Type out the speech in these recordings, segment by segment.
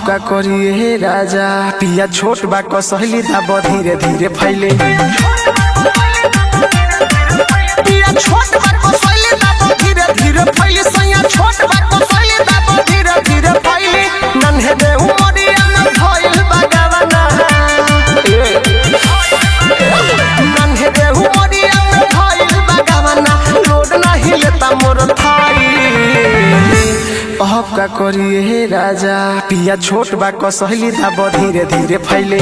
का करिए राजा पिया छोट बा कसहली दाब धीरे धीरे फैले पिया छोट बा कसहली दाब धीरे धीरे फैले सैया छोट बा कसहली दाब धीरे धीरे फैले नन्हे दे उमरिया न भइल बगावना नन्हे दे उमरिया न भइल बगावना लोड नहीं लेता मोर थाई का करिए राजा पिया छोट बा कसहली दाब धीरे धीरे फैले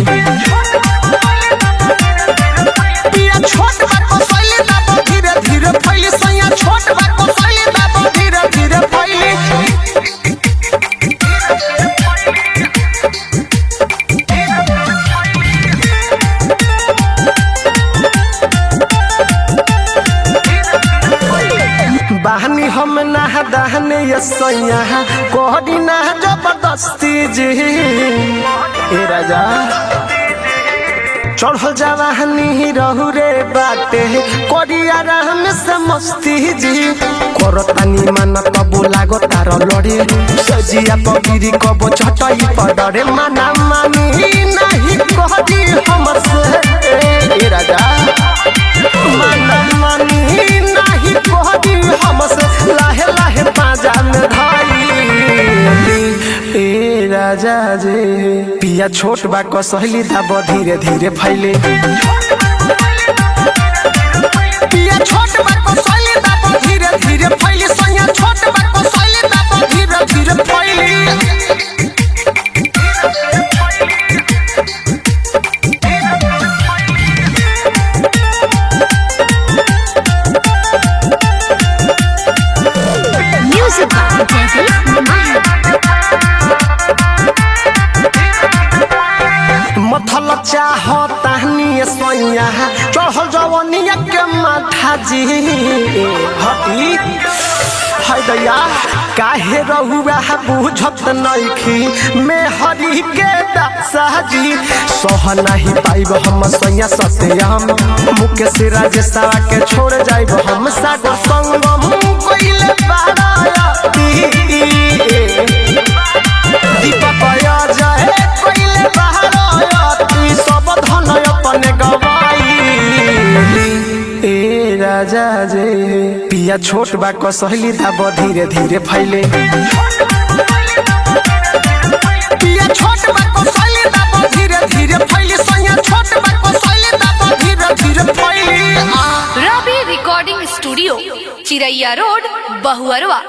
पिया छोट बा कसहली दाब धीरे धीरे फैले सैया छोट बा कसहली दाब धीरे धीरे फैले बहनी हम ना दहने सैया कोहडी ना जबरदस्ती जी ए राजा चढ़ल जवाहनी रहू रे बाटे कोडिया राम से मस्ती जी करतानी मन कबो लागो तार लड़े सजिया पगिरी कबो छटई पड़े मना मानी नहीं कहदी हमसे ए राजा मना मानी नहीं कहदी हमसे लाहे लाहे पाजा में धाई ए राजा जे पिया छोट बा कसहली दाब धीरे धीरे फैले पिया छोट बा कसहली दाब धीरे धीरे फैले सैया छोट बा कसहली दाब धीरे धीरे फैले मथल चाहतानी सैया चढ़ल जवनिया के माथा जी हटी है दैया काहे रहुआ बुझत नइखी में हरी के दासाजी सह नहीं पाइब हम सैया सत्यम मुके से राजेशवा के छोड़ जाइब हम सागर संगम कइले बारायती दीपक या जाए कइले बारायती सब धन अपने गवाई ए राजा जे पिया छोट बा कसहली दाब धीरे धीरे फैले पिया छोट बा कसहली दाब धीरे धीरे फैले सैया छोट बा कसहली दाब धीरे धीरे फैले रवि रिकॉर्डिंग स्टूडियो चिरैया रोड बहुअरवा।